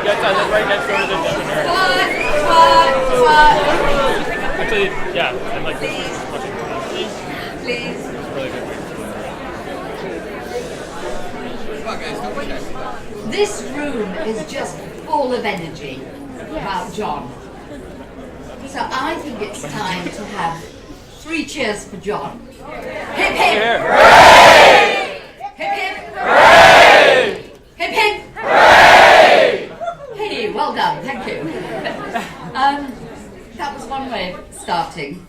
that's right next door to the dinner. Actually, yeah, I'm like Please. It's really good. This room is just full of energy about John. So I think it's time to have 3 cheers for John. Hip hip! Hooray! Hip hip! Hooray! Hip hip! Hooray! Hey, well done, thank you. That was one way of starting.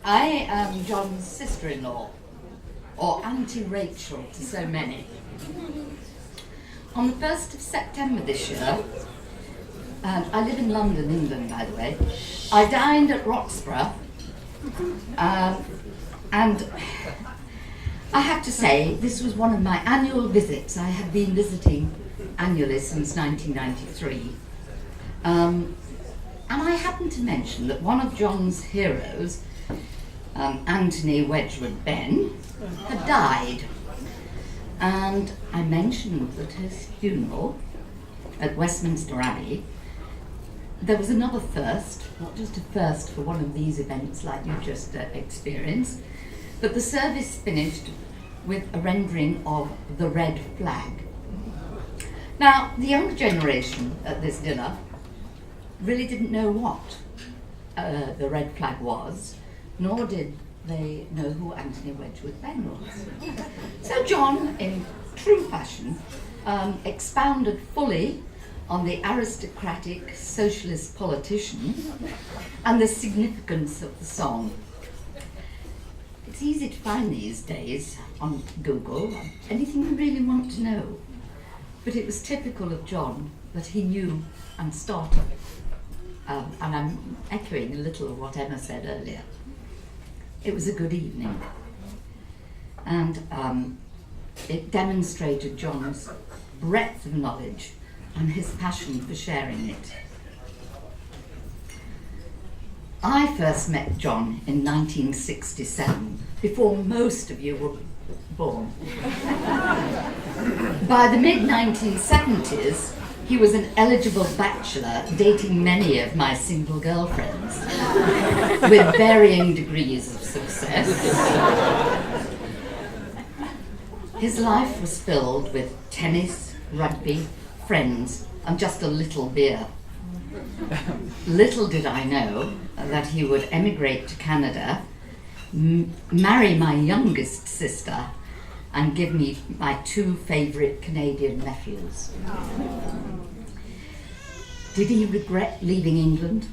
I am John's sister-in-law, or Auntie Rachel to so many. On the 1st of September this year, I live in London, England, by the way, I dined at Roxburgh, and I have to say this was one of my annual visits. I have been visiting annually since 1993. And I happened to mention that one of John's heroes, Anthony Wedgwood Benn, had died. And I mentioned that his funeral at Westminster Abbey, there was another first, not just a first for one of these events like you just experienced, but the service finished with a rendering of the red flag. Now, the younger generation at this dinner really didn't know what the red flag was, nor did they know who Anthony Wedgwood Benn was. So John, in true fashion, expounded fully on the aristocratic socialist politician and the significance of the song. It's easy to find these days on Google anything you really want to know, but it was typical of John that he knew and started. And I'm echoing a little of what Emma said earlier. It was a good evening, and it demonstrated John's breadth of knowledge and his passion for sharing it. I first met John in 1967, before most of you were born. By the mid-1970s, he was an eligible bachelor dating many of my single girlfriends, with varying degrees of success. His life was filled with tennis, rugby, friends, and just a little beer. Little did I know that he would emigrate to Canada, marry my youngest sister, and give me my 2 favourite Canadian nephews. Did he regret leaving England?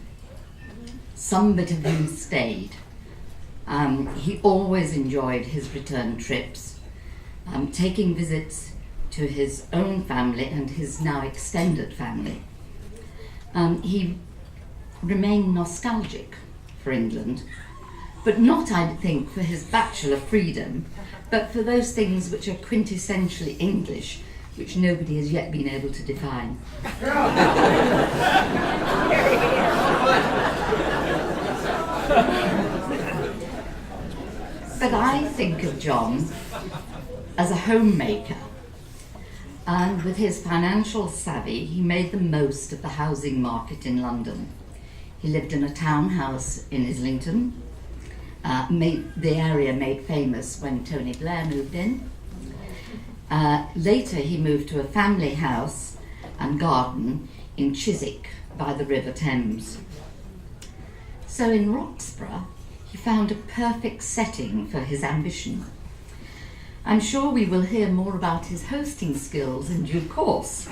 Some bit of him stayed. He always enjoyed his return trips, taking visits to his own family and his now extended family. He remained nostalgic for England, but not, I think, for his bachelor freedom, but for those things which are quintessentially English, which nobody has yet been able to define. But I think of John as a homemaker, and with his financial savvy, he made the most of the housing market in London. He lived in a townhouse in Islington, the area made famous when Tony Blair moved in. Later he moved to a family house and garden in Chiswick by the River Thames. So in Roxburgh, he found a perfect setting for his ambition. I'm sure we will hear more about his hosting skills in due course,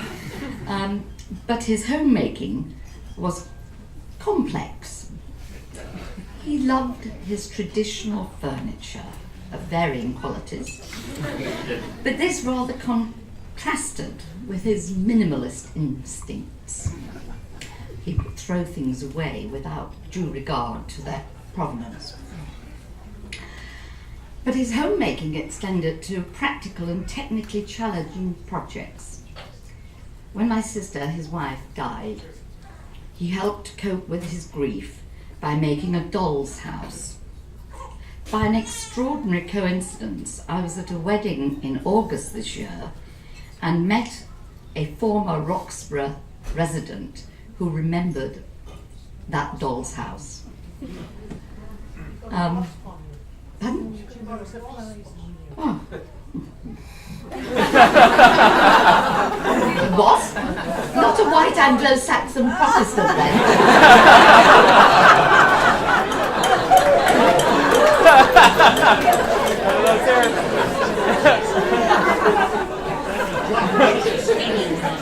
but his homemaking was complex. He loved his traditional furniture of varying qualities, but this rather contrasted with his minimalist instincts. He would throw things away without due regard to their provenance. But his homemaking extended to practical and technically challenging projects. When my sister, his wife, died, he helped cope with his grief by making a doll's house. By an extraordinary coincidence, I was at a wedding in August this year and met a former Roxburgh resident who remembered that doll's house. Pardon? Oh. What? Not a white Anglo-Saxon Protestant then?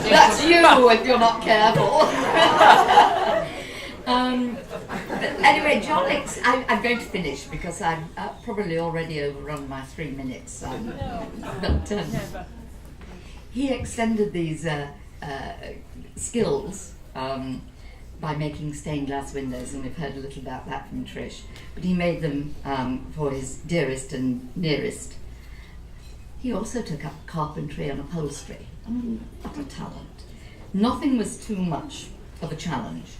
That's you if you're not careful. Anyway, John, I'm going to finish because I'm probably already overrun my 3 minutes. He extended these skills by making stained glass windows, and we've heard a little about that from Trish. But he made them for his dearest and nearest. He also took up carpentry and upholstery. What a talent. Nothing was too much of a challenge,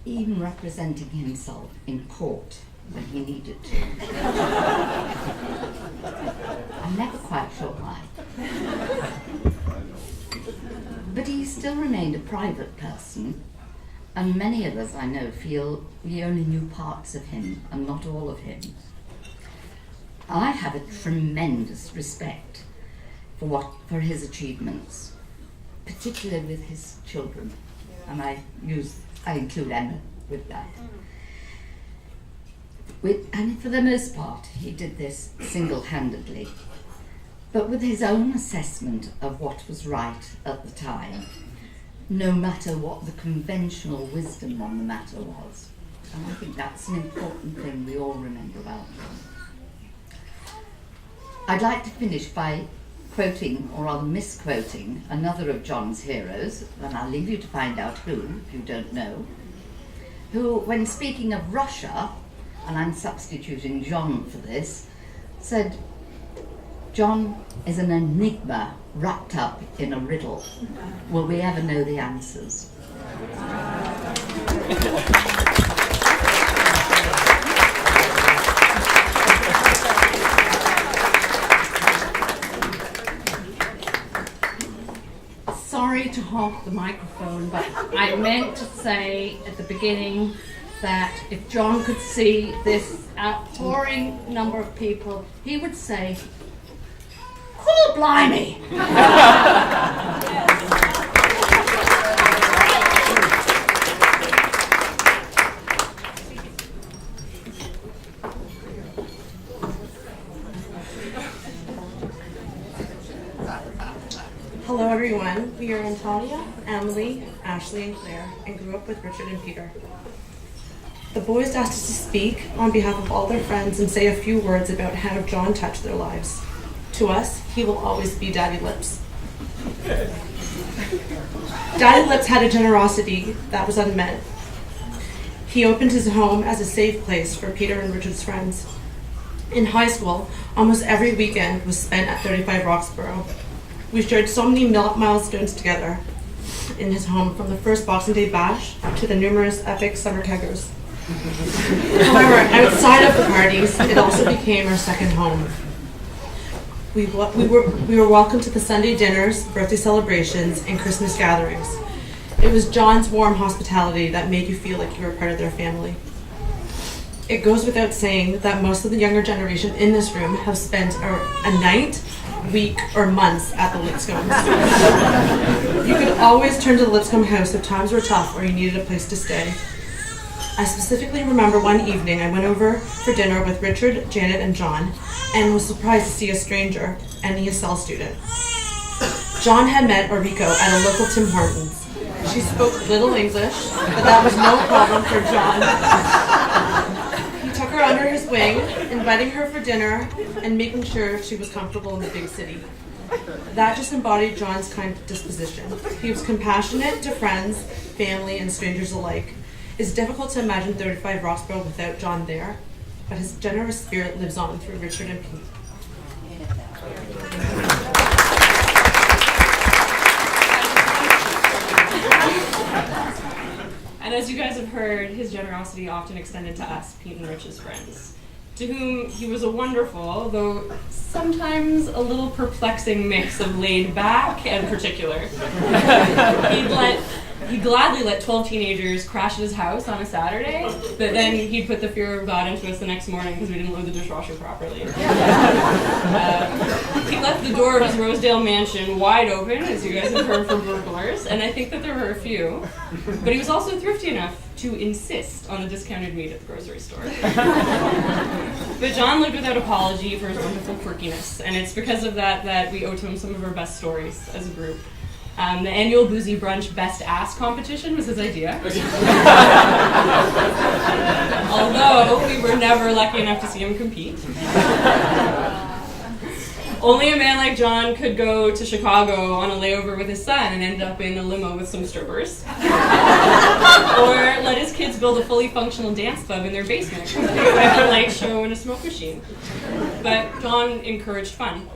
even representing himself in court when he needed to. I'm never quite sure why. But he still remained a private person, and many of us I know feel we only knew parts of him and not all of him. I have a tremendous respect for his achievements, particularly with his children, and I include Emma with that. And for the most part, he did this single-handedly, but with his own assessment of what was right at the time, no matter what the conventional wisdom on the matter was. And I think that's an important thing we all remember about him. I'd like to finish by quoting, or rather misquoting, another of John's heroes, and I'll leave you to find out who, if you don't know, who, when speaking of Russia, and I'm substituting John for this, said, "John is an enigma wrapped up in a riddle. Will we ever know the answers?" Sorry to hog the microphone, but I meant to say at the beginning that if John could see this outpouring number of people, he would say, "Cool, blimey!" Hello everyone, we are Antalia, Emily, Ashley, and Claire, and grew up with Richard and Peter. The boys asked us to speak on behalf of all their friends and say a few words about how John touched their lives. To us, he will always be DaddyLips. DaddyLips had a generosity that was unmet. He opened his home as a safe place for Peter and Richard's friends. In high school, almost every weekend was spent at 35 Roxborough. We shared so many milestones together in his home, from the first Boxing Day bash to the numerous epic summer keggers. However, outside of the parties, it also became our second home. We were welcomed to the Sunday dinners, birthday celebrations, and Christmas gatherings. It was John's warm hospitality that made you feel like you were part of their family. It goes without saying that most of the younger generation in this room have spent a night, week, or months at the Lipscombs. You could always turn to the Lipscomb house if times were tough or you needed a place to stay. I specifically remember one evening I went over for dinner with Richard, Janet, and John, and was surprised to see a stranger, an ESL student. John had met Oriko at a local Tim Hortons. She spoke little English, but that was no problem for John. He took her under his wing, inviting her for dinner and making sure she was comfortable in the big city. That just embodied John's kind disposition. He was compassionate to friends, family, and strangers alike. It's difficult to imagine 35 Roxborough without John there, but his generous spirit lives on through Richard and Pete. And as you guys have heard, his generosity often extended to us, Pete and Rich's friends. to whom he was a wonderful, though sometimes a little perplexing mix of laid back and particular. He'd gladly let 12 teenagers crash at his house on a Saturday, but then he'd put the fear of God into us the next morning because we didn't load the dishwasher properly. He left the door of his Rosedale mansion wide open, as you guys have heard, for burglars, and I think that there were a few. But he was also thrifty enough to insist on the discounted meat at the grocery store. But John lived without apology for his wonderful quirkiness, and it's because of that that we owe to him some of our best stories as a group. The annual Boozy Brunch Best Ass competition was his idea. Although we were never lucky enough to see him compete. Only a man like John could go to Chicago on a layover with his son and end up in a limo with some strippers. Or let his kids build a fully functional dance club in their basement with a light show and a smoke machine. But John encouraged fun.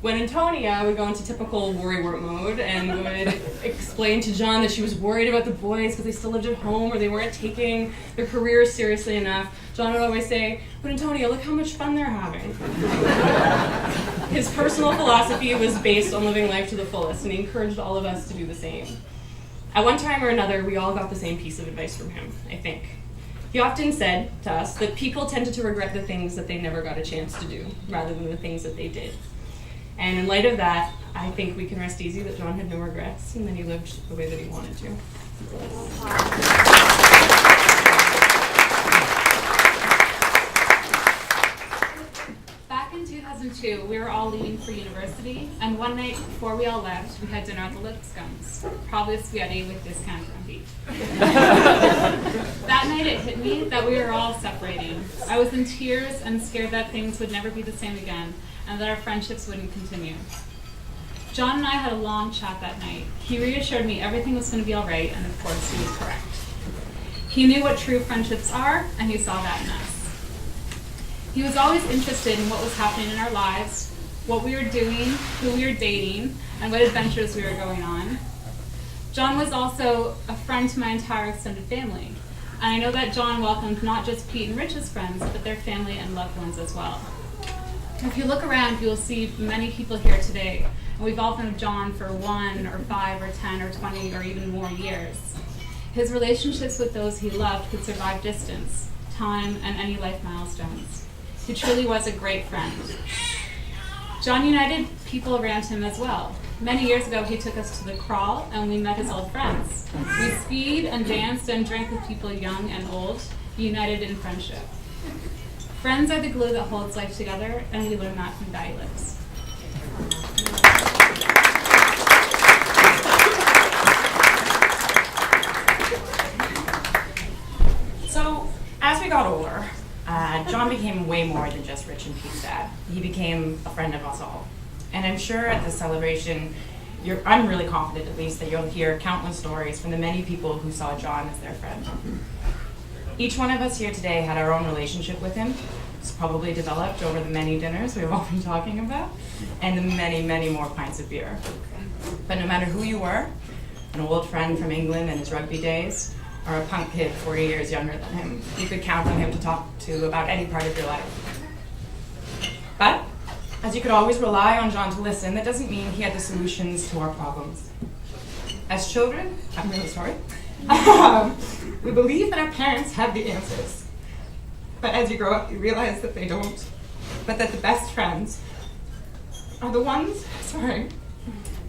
When Antonia would go into typical worrywart mode and would explain to John that she was worried about the boys because they still lived at home or they weren't taking their careers seriously enough, John would always say, "But Antonia, look how much fun they're having." His personal philosophy was based on living life to the fullest, and he encouraged all of us to do the same. At one time or another, we all got the same piece of advice from him, I think. He often said to us that people tended to regret the things that they never got a chance to do, rather than the things that they did. And in light of that, I think we can rest easy that John had no regrets and that he lived the way that he wanted to. Back in 2002, we were all leaving for university, and one night before we all left, we had dinner at the Lipscombs, probably a spaghetti with discount on beef. That night it hit me that we were all separating. I was in tears and scared that things would never be the same again, and that our friendships wouldn't continue. John and I had a long chat that night. He reassured me everything was going to be all right, and of course he was correct. He knew what true friendships are, and he saw that in us. He was always interested in what was happening in our lives, what we were doing, who we were dating, and what adventures we were going on. John was also a friend to my entire extended family, and I know that John welcomed not just Pete and Rich's friends, but their family and loved ones as well. If you look around, you will see many people here today, and we've all known John for 1 or 5 or 10 or 20 or even more years. His relationships with those he loved could survive distance, time, and any life milestones. He truly was a great friend. John united people around him as well. Many years ago, he took us to the Crawl, and we met his old friends. We skied and danced and drank with people young and old, united in friendship. Friends are the glue that holds life together, and we learn that from DaddyLips. So, as we got older, John became way more than just Rich and Pete's dad. He became a friend of us all. And I'm sure at this celebration, I'm really confident at least that you'll hear countless stories from the many people who saw John as their friend. Each one of us here today had our own relationship with him. It's probably developed over the many dinners we've all been talking about, and the many, many more pints of beer. But no matter who you were, an old friend from England and his rugby days, or a punk kid 40 years younger than him, you could count on him to talk to about any part of your life. But, as you could always rely on John to listen, that doesn't mean he had the solutions to our problems. As children, I'm really sorry, we believe that our parents have the answers. But as you grow up, you realize that they don't. But that the best friends are the ones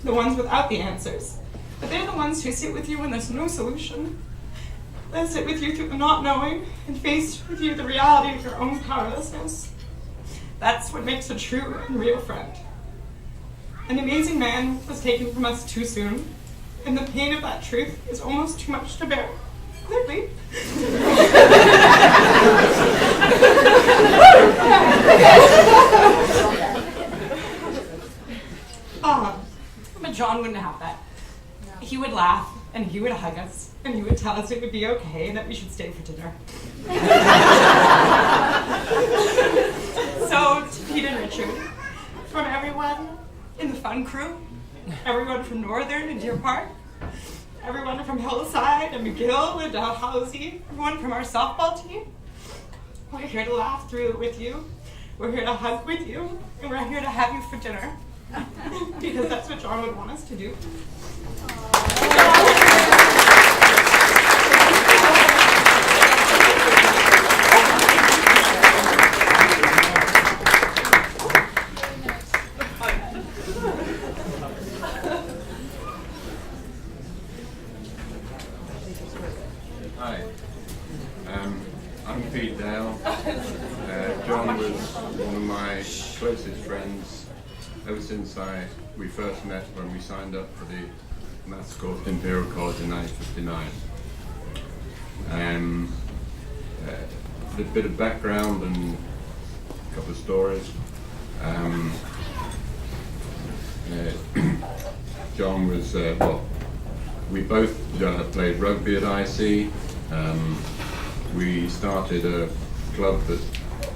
without the answers. But they're the ones who sit with you when there's no solution. They sit with you through the not knowing and face with you the reality of your own powerlessness. That's what makes a true and real friend. An amazing man was taken from us too soon, and the pain of that truth is almost too much to bear. Clearly. But John wouldn't have that. He would laugh, and he would hug us, and he would tell us it would be okay and that we should stay for dinner. So, to Pete and Richard, from everyone in the fun crew, everyone from Northern and Deer Park, everyone from Hillside and McGill and Dalhousie, everyone from our softball team, We're here to laugh through it with you. We're here to hug with you. And we're here to have you for dinner. Because that's what John would want us to do. Hi, I'm Pete Dale. John was one of my closest friends ever since we first met when we signed up for the maths course at Imperial College in 1959. A bit of background and a couple of stories. John was, we both played rugby at IC. We started a club that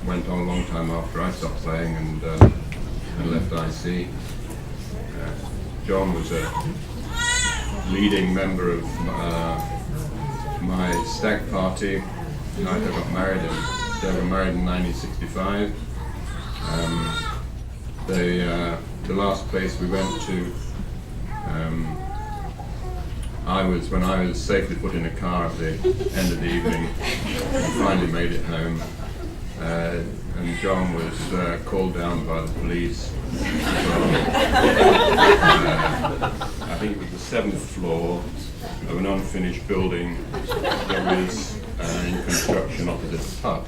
went on a long time after I stopped playing and left IC. John was a leading member of my stag party the night I got married in. They were married in 1965. The last place we went to, when I was safely put in a car at the end of the evening, and finally made it home. And John was called down by the police from, I think it was the 7th floor of an unfinished building that was in construction opposite the pub.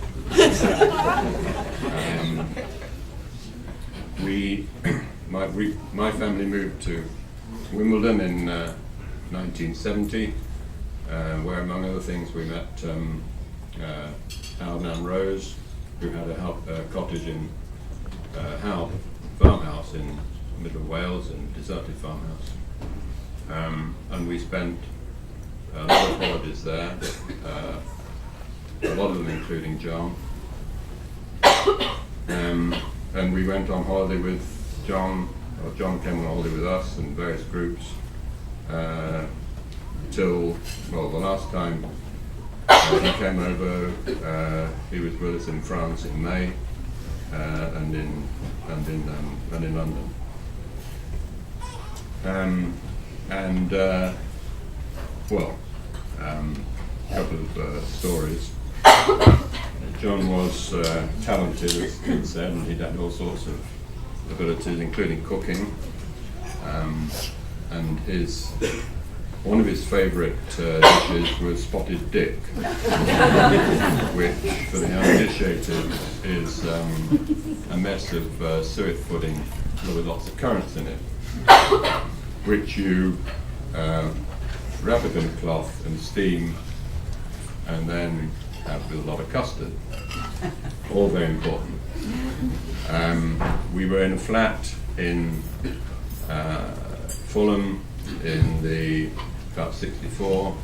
My family moved to Wimbledon in 1970, where among other things we met Howard and Rose, who had a cottage in Howell farmhouse in the middle of Wales, in a deserted farmhouse. And we spent a lot of holidays there, a lot of them including John. And we went on holiday with John, or John came on holiday with us and various groups, till, well, the last time he came over, he was with us in France in May, and in London. A couple of stories. John was talented, as Pete said, and he had all sorts of abilities, including cooking. And one of his favourite dishes was spotted dick, which, for the uninitiated, is a mess of suet pudding with lots of currants in it, which you wrap it in a cloth and steam, and then have with a lot of custard. All very important. We were in a flat in Fulham in about 64,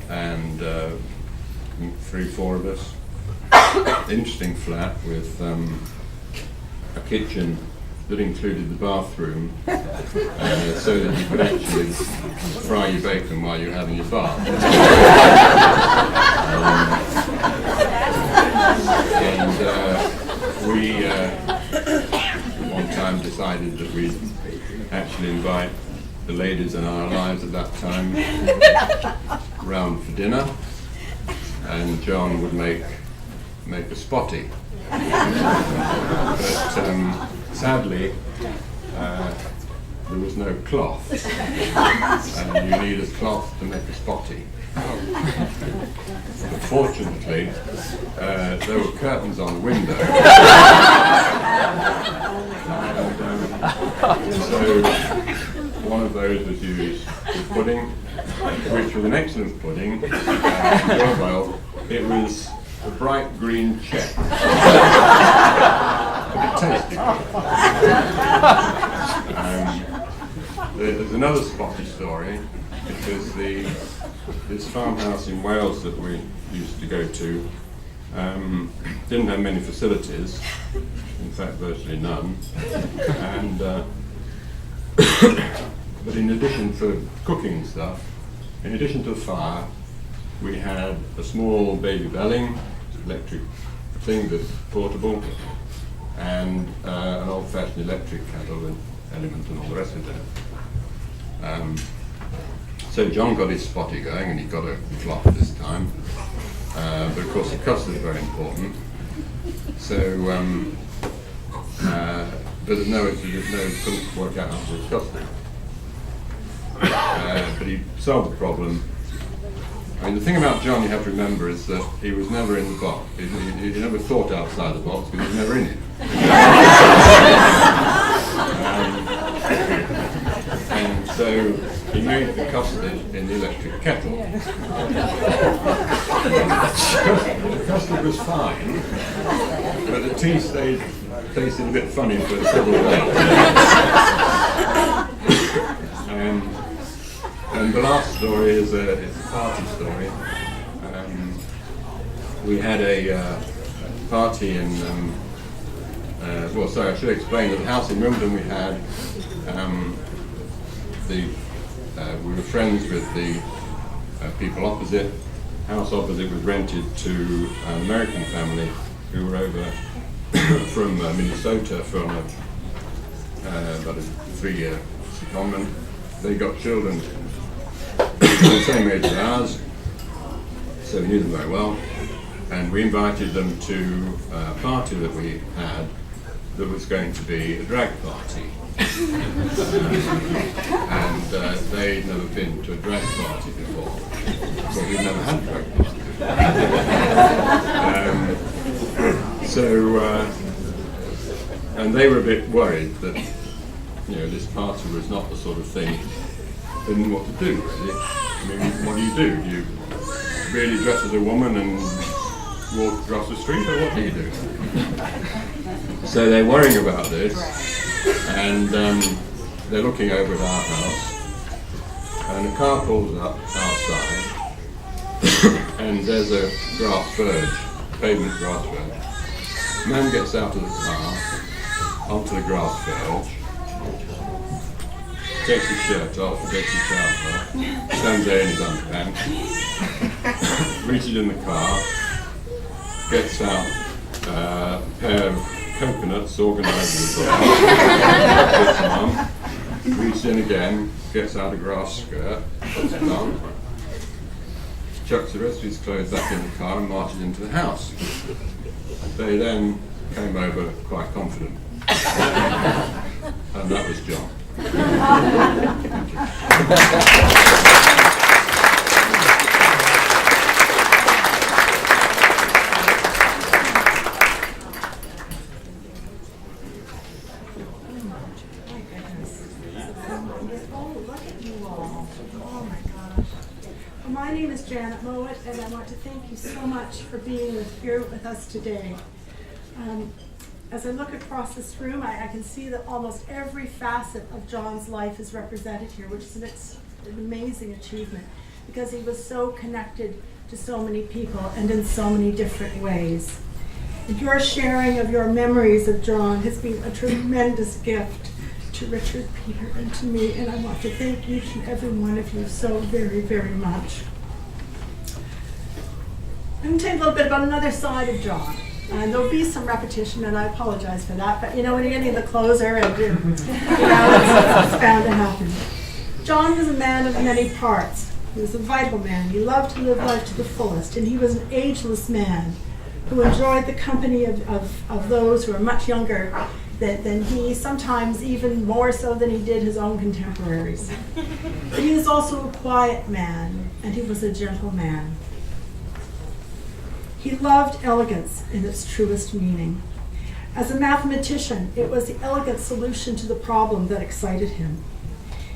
and 3-4 of us. Interesting flat with a kitchen that included the bathroom, so that you could actually fry your bacon while you're having your bath. We one time decided that we'd actually invite the ladies in our lives at that time round for dinner, and John would make a spotty. But sadly, there was no cloth, and you need a cloth to make a spotty. But fortunately, there were curtains on the window, and so one of those was used for pudding, which was an excellent pudding. Well, it was a bright green check. But it tasted good. There's another spotty story, because this farmhouse in Wales that we used to go to didn't have many facilities, in fact virtually none, and but in addition to cooking stuff, in addition to the fire, we had a small baby belling electric thing that's portable, and an old-fashioned electric kettle and element and all the rest of it. So John got his spotty going, and he got a cloth this time. But of course the custard is very important. So, but couldn't work out how to do custard. But he solved the problem. I mean, the thing about John you have to remember is that he was never in the box. He never thought outside the box because he was never in it. And so he made the custard in the electric kettle. The custard was fine, but the tea tasted a bit funny for several days. And the last story is a party story. We had a party in, I should explain that the house in Wimbledon we had, we were friends with the people opposite. House opposite was rented to an American family who were over from Minnesota from about a 3-year secondment. They got children the same age as ours, so we knew them very well, and we invited them to a party that we had that was going to be a drag party. And they'd never been to a drag party before, but we'd never had a drag party. And they were a bit worried that, this party was not the sort of thing they didn't know what to do, really. I mean, what do? Do you really dress as a woman and walk across the street, or what do you do? So they're worrying about this, and they're looking over at our house, and a car pulls up outside, and there's a grass verge, pavement grass verge. The man gets out of the car, onto the grass verge, takes his shirt off, takes his trousers off, stands there in his underpants, reaches in the car, gets out a pair of coconuts organised in the car, reaches in again, gets out a grass skirt, puts it on, chucks the rest of his clothes back in the car and marches into the house. They then came over quite confident. And that was John. My name is Janet Mowat, and I want to thank you so much for being here with us today. As I look across this room, I can see that almost every facet of John's life is represented here, which is an amazing achievement, because he was so connected to so many people and in so many different ways. And your sharing of your memories of John has been a tremendous gift to Richard, Peter, and to me, and I want to thank each and every one of you so very, very much. I'm going to tell you a little bit about another side of John. There'll be some repetition, and I apologize for that, but when you're getting the closer, and it's bound to happen. John was a man of many parts. He was a vital man. He loved to live life to the fullest, and he was an ageless man who enjoyed the company of those who were much younger than he, sometimes even more so than he did his own contemporaries. But he was also a quiet man, and he was a gentle man. He loved elegance in its truest meaning. As a mathematician, it was the elegant solution to the problem that excited him.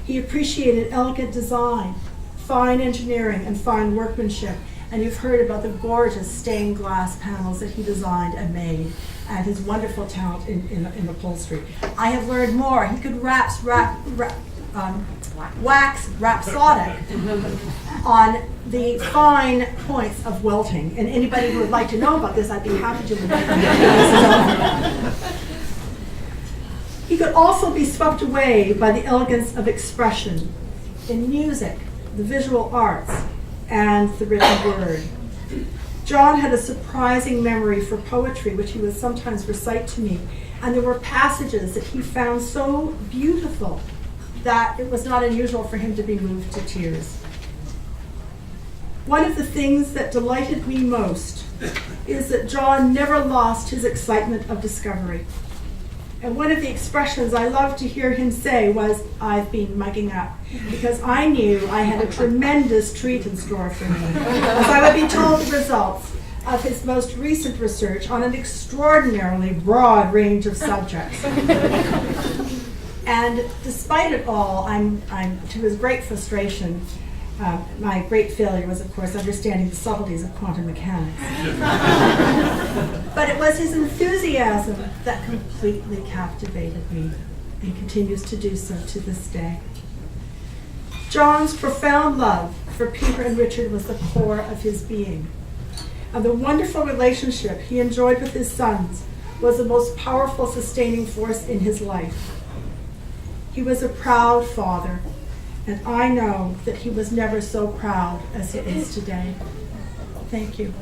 He appreciated elegant design, fine engineering, and fine workmanship, and you've heard about the gorgeous stained glass panels that he designed and made, and his wonderful talent in upholstery. I have learned more. He could wax rhapsodic on the fine points of welting. And anybody who would like to know about this, I'd be happy to. He could also be swept away by the elegance of expression in music, the visual arts, and the written word. John had a surprising memory for poetry, which he would sometimes recite to me. And there were passages that he found so beautiful that it was not unusual for him to be moved to tears. One of the things that delighted me most is that John never lost his excitement of discovery. And one of the expressions I loved to hear him say was, "I've been mugging up," because I knew I had a tremendous treat in store for me, as I would be told the results of his most recent research on an extraordinarily broad range of subjects. And despite it all, I'm to his great frustration, my great failure was, of course, understanding the subtleties of quantum mechanics. But it was his enthusiasm that completely captivated me and continues to do so to this day. John's profound love for Peter and Richard was the core of his being. And the wonderful relationship he enjoyed with his sons was the most powerful sustaining force in his life. He was a proud father, and I know that he was never so proud as he is today. Thank you.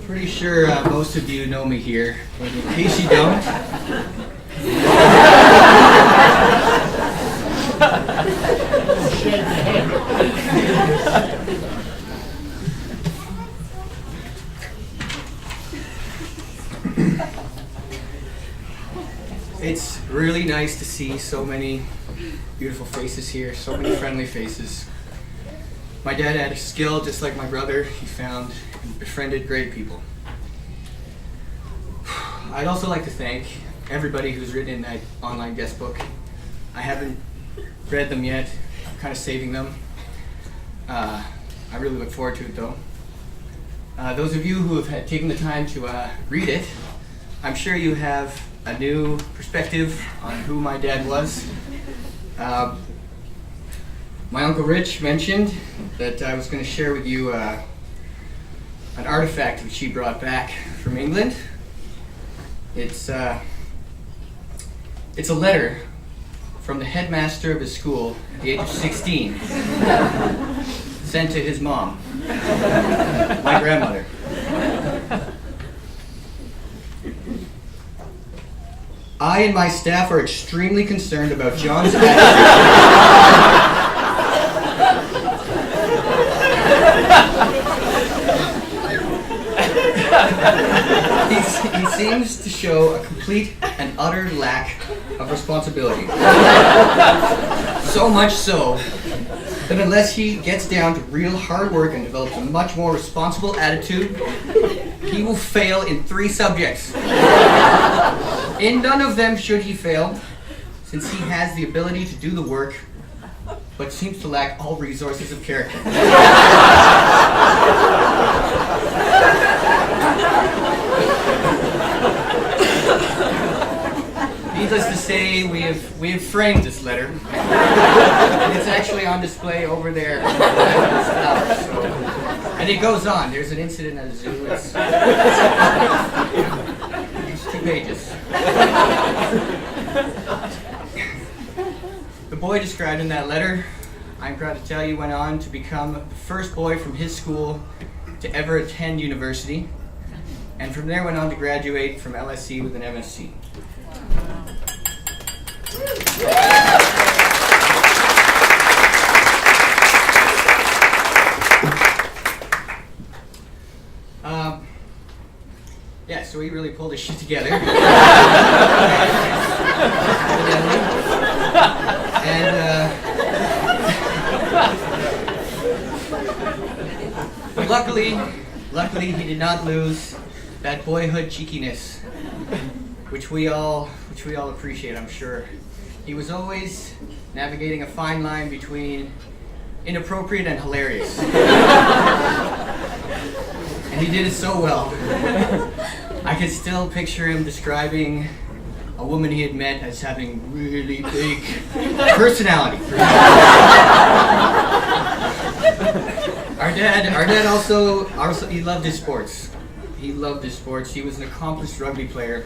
Pretty sure most of you know me here, but in case you don't, it's really nice to see so many beautiful faces here, so many friendly faces. My dad had a skill just like my brother. He found and befriended great people. I'd also like to thank everybody who's written in that online guest book. I haven't read them yet. I'm kind of saving them. I really look forward to it though. Those of you who have taken the time to read it, I'm sure you have a new perspective on who my dad was. My Uncle Rich mentioned that I was going to share with you an artifact which he brought back from England. It's a letter from the headmaster of his school at the age of 16, sent to his mom, my grandmother. I and my staff are extremely concerned about John's attitude. He seems to show a complete and utter lack of responsibility. So much so that unless he gets down to real hard work and develops a much more responsible attitude, he will fail in 3 subjects. In none of them should he fail, since he has the ability to do the work, but seems to lack all resources of character. Needless to say, we have framed this letter. And it's actually on display over there. And it goes on. There's an incident at a zoo. It's 2 pages. The boy described in that letter, I'm proud to tell you, went on to become the first boy from his school to ever attend university, and from there went on to graduate from LSE with an MSc. Yeah, so he really pulled his shit together. But luckily he did not lose that boyhood cheekiness, which we all appreciate, I'm sure. He was always navigating a fine line between inappropriate and hilarious. And he did it so well. I can still picture him describing a a woman he had met as having really big personality. Our dad also he loved his sports. He loved his sports. He was an accomplished rugby player.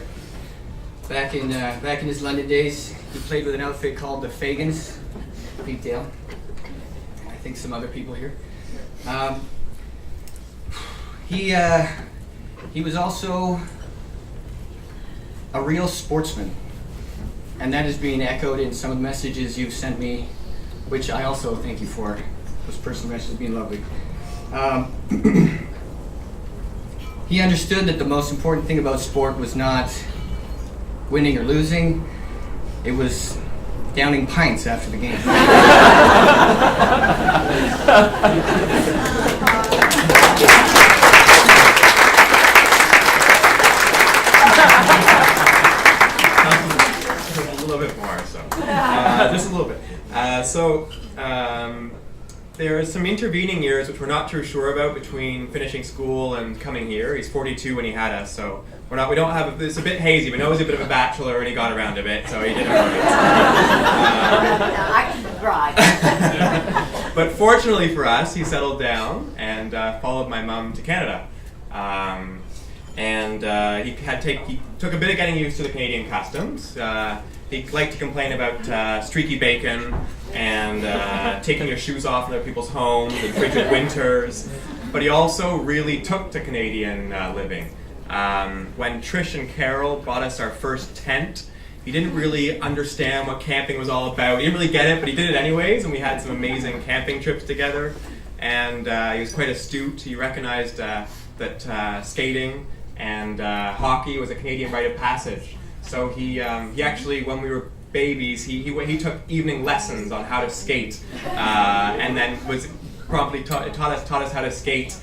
Back in his London days, he played with an outfit called the Fagans, Pete Dale, and I think some other people here. He was also a real sportsman, and that is being echoed in some of the messages you've sent me, which I also thank you for. Those personal messages being lovely. He understood that the most important thing about sport was not winning or losing, it was downing pints after the game. A little bit more, so. Just a little bit. There are some intervening years which we're not too sure about between finishing school and coming here. He's 42 when he had us, so we don't have, it's a bit hazy. We know he's a bit of a bachelor and he got around a bit, so he did all right. I can drive. But fortunately for us, he settled down and followed my mum to Canada. He took a bit of getting used to the Canadian customs. He liked to complain about streaky bacon and taking your shoes off in other people's homes and frigid winters. But he also really took to Canadian living. When Trish and Carol bought us our first tent, he didn't really understand what camping was all about. He didn't really get it, but he did it anyways, and we had some amazing camping trips together. And he was quite astute. He recognized that skating and hockey was a Canadian rite of passage. So he actually, when we were babies, he took evening lessons on how to skate, and then was promptly taught us how to skate,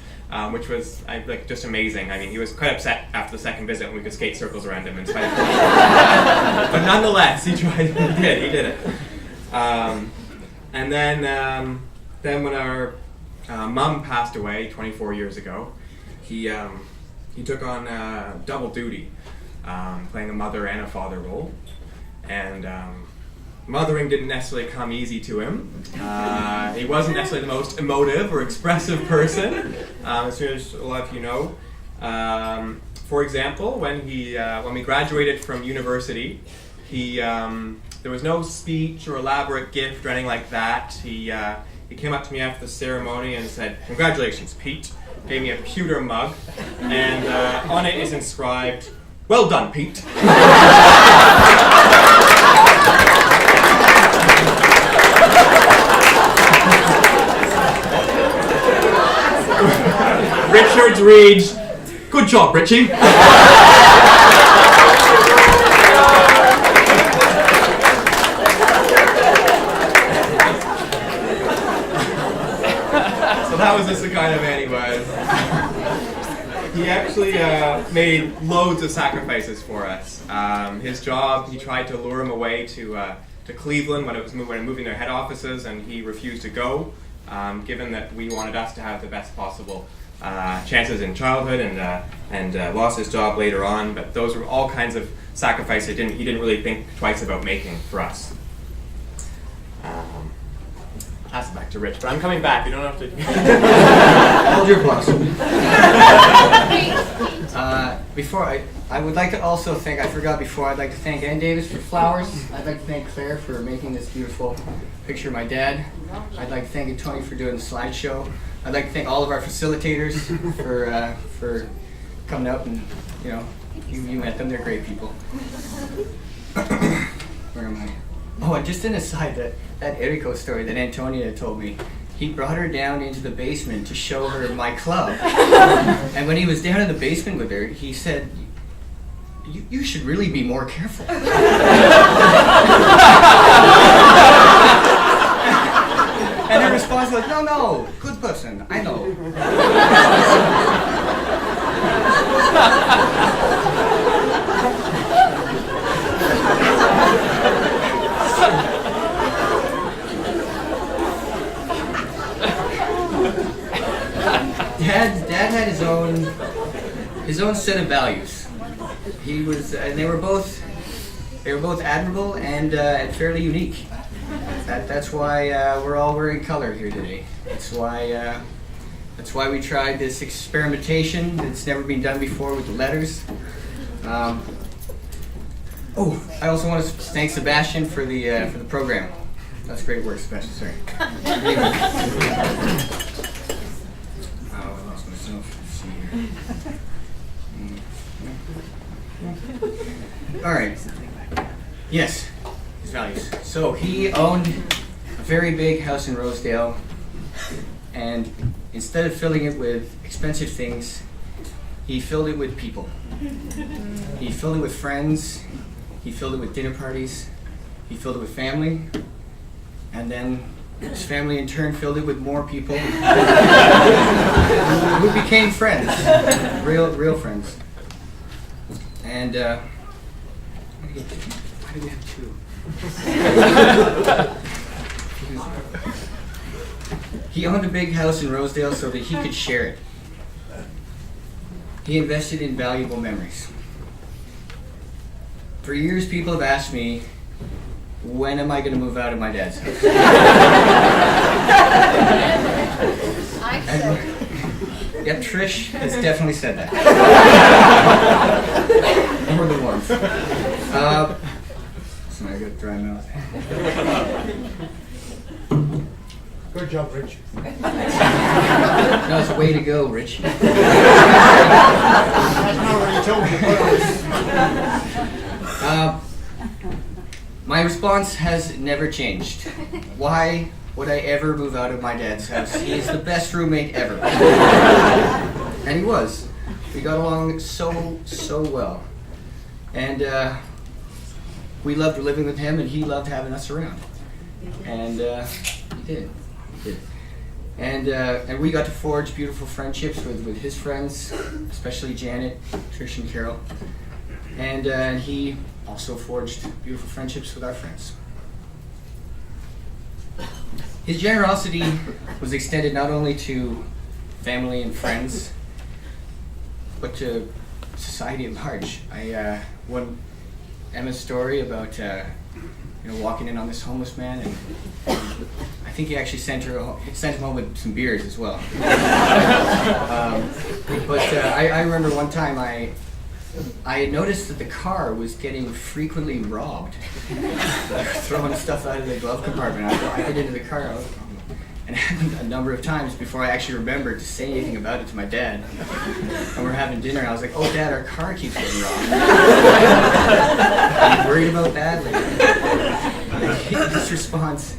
which was just amazing. I mean, he was quite upset after the second visit when we could skate circles around him in spite of but nonetheless, he tried. He did it. And then when our mum passed away 24 years ago, he took on double duty. Playing a mother and a father role, and mothering didn't necessarily come easy to him. He wasn't necessarily the most emotive or expressive person, as soon as a lot of you know. For example, when we graduated from university, there was no speech or elaborate gift or anything like that. He came up to me after the ceremony and said, "Congratulations, Pete." Gave me a pewter mug, and on it is inscribed, "Well done, Pete." Richard reads, "Good job, Richie." So that was just the kind of man he was. He actually made loads of sacrifices for us. His job, he tried to lure him away to Cleveland when moving their head offices, and he refused to go, given that we wanted us to have the best possible chances in childhood, and lost his job later on. But those were all kinds of sacrifices he didn't really think twice about making for us. Pass it back to Rich, but I'm coming back. You don't have to. Hold your applause. I would like to also thank, I'd like to thank Ann Davis for flowers. I'd like to thank Claire for making this beautiful picture of my dad. I'd like to thank Tony for doing the slideshow. I'd like to thank all of our facilitators for coming up, and you met them, they're great people. Where am I? Oh, and just an aside, that Eriko story that Antonia told me, he brought her down into the basement to show her my club. And when he was down in the basement with her, he said, you should really be more careful. And her response was, no, good person, I know. Dad had his own set of values. And they were both They were both admirable and fairly unique. That's why we're all wearing color here today. That's why we tried this experimentation that's never been done before with the letters. I also want to thank Sebastian for the program. That's great work, Sebastian. Sorry. I lost myself. Let's see here. All right. Yes, his values. So he owned a very big house in Rosedale, and instead of filling it with expensive things, he filled it with people. He filled it with friends. He filled it with dinner parties. He filled it with family. And then his family in turn filled it with more people who became friends, real friends. And why do we have two? He owned a big house in Rosedale so that he could share it. He invested in valuable memories. For years, people have asked me, when am I going to move out of my dad's house? Yep, Trish has definitely said that. More than once. So I got dry mouth. Good job, Rich. No, it's a way to go, Rich. That's not what you told me to put on. My response has never changed. Why would I ever move out of my dad's house? He is the best roommate ever. And he was. We got along so well. And we loved living with him, and he loved having us around. And he did. And we got to forge beautiful friendships with his friends, especially Janet, Trish, and Carol. And he also forged beautiful friendships with our friends. His generosity was extended not only to family and friends, but to society at large. One Emma's story about walking in on this homeless man, and I think he actually sent him home with some beers as well. I remember one time I had noticed that the car was getting frequently robbed. Throwing stuff out of the glove compartment. I get into the car, and it happened a number of times before I actually remembered to say anything about it to my dad. And we're having dinner, and I was like, "Oh, Dad, our car keeps getting robbed. Are you worried about that?" His response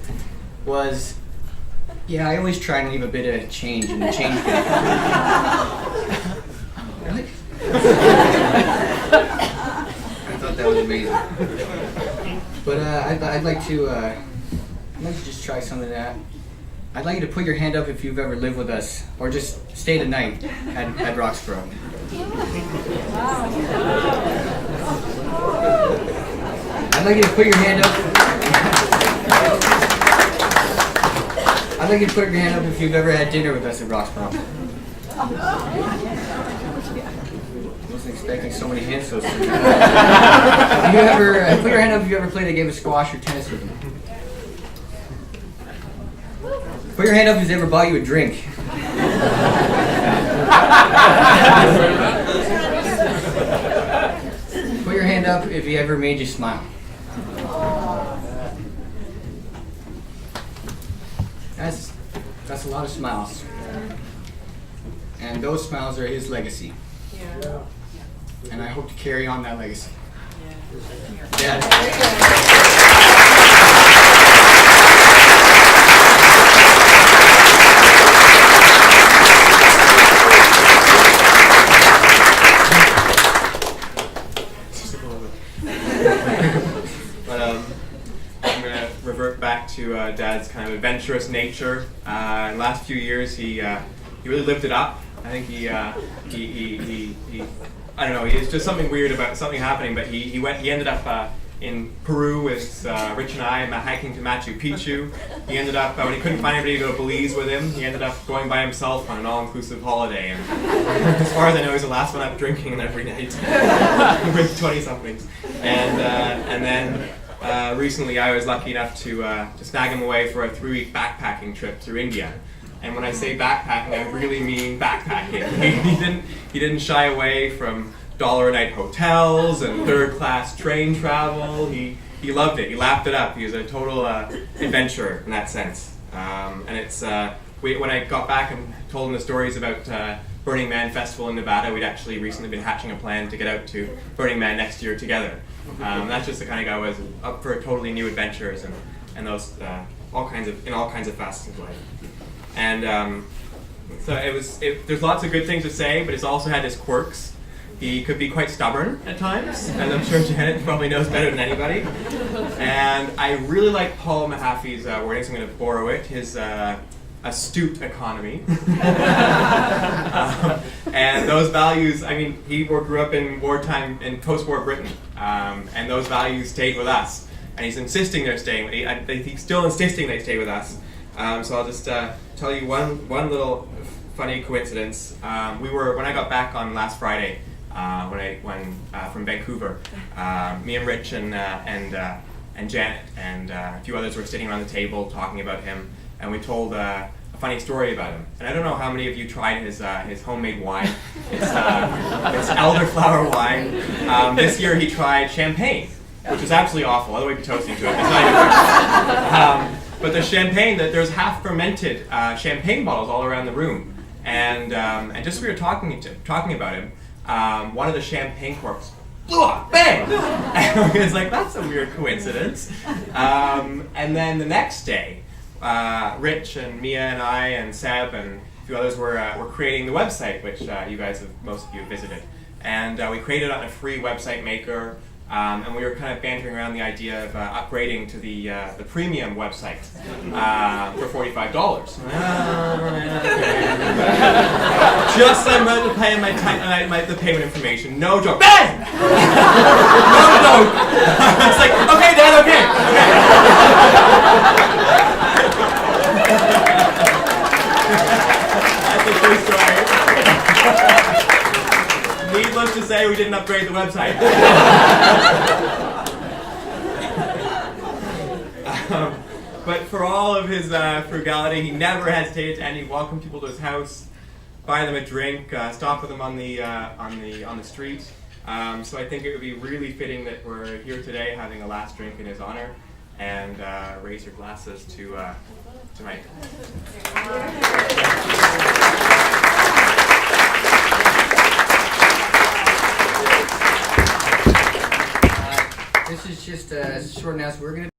was, "Yeah, I always try and leave a bit of change in the change bin." Really? I thought that was amazing. But I'd like to just try some of that. I'd like you to put your hand up if you've ever lived with us, or just stayed a night at Roxborough. I'd like you to put your hand up. I'd like you to put your hand up if you've ever had dinner with us at Roxborough. I wasn't expecting so many hands so soon. Have you ever put your hand up if you ever played a game of squash or tennis with them? Put your hand up who's ever bought you a drink. Put your hand up if he ever made you smile. That's a lot of smiles. And those smiles are his legacy. Yeah. And I hope to carry on that legacy. Yeah. I'm going to revert back to Dad's kind of adventurous nature. In the last few years, he really lived it up. I think he I don't know. It's just something weird about something happening, but he ended up in Peru with Rich and I hiking to Machu Picchu. He ended up, when he couldn't find anybody to go to Belize with him, he ended up going by himself on an all-inclusive holiday. And as far as I know, he's the last one up drinking every night with 20-somethings. And then recently I was lucky enough to snag him away for a 3-week backpacking trip through India. And when I say backpacking, I really mean backpacking. He didn't shy away from $1-a-night hotels and third-class train travel. He loved it. He lapped it up. He was a total adventurer in that sense. And it's when I got back and told him the stories about Burning Man Festival in Nevada, we'd actually recently been hatching a plan to get out to Burning Man next year together. That's just the kind of guy who was up for totally new adventures and those all kinds of facets of life. And so there's lots of good things to say, but it's also had his quirks. He could be quite stubborn at times, as I'm sure Janet probably knows better than anybody. And I really like Paul Mahaffey's wording, so I'm going to borrow it, his astute economy. And those values, I mean, he grew up in wartime, in post-war Britain, and those values stayed with us. And he's insisting they're staying, he's still insisting they stay with us. So I'll just tell you one little funny coincidence. When I got back on last Friday, from Vancouver, me and Rich and Janet and a few others were sitting around the table talking about him, and we told a funny story about him. And I don't know how many of you tried his homemade wine. It's elderflower wine. This year he tried champagne, which was absolutely awful. I don't want to be toasting to it. It's not even good. But the champagne, there's half fermented champagne bottles all around the room, and just as we were talking about him, one of the champagne corks blew up, bang! And it's like, that's a weird coincidence. And then the next day, Rich and Mia and I and Seb and a few others were creating the website, which most of you have visited, and we created it on a free website maker. And we were kind of bantering around the idea of upgrading to the premium website for $45. Just I'm ready to pay the payment information. No joke. Bang! No joke. It's like, okay, Dad, okay. That's a true story. Needless to say, we didn't upgrade the website. But for all of his frugality, he never hesitated to welcome people to his house, buy them a drink, stop with them on the street. So I think it would be really fitting that we're here today having a last drink in his honor, and raise your glasses to Mike. This is just a short announcement. We're going to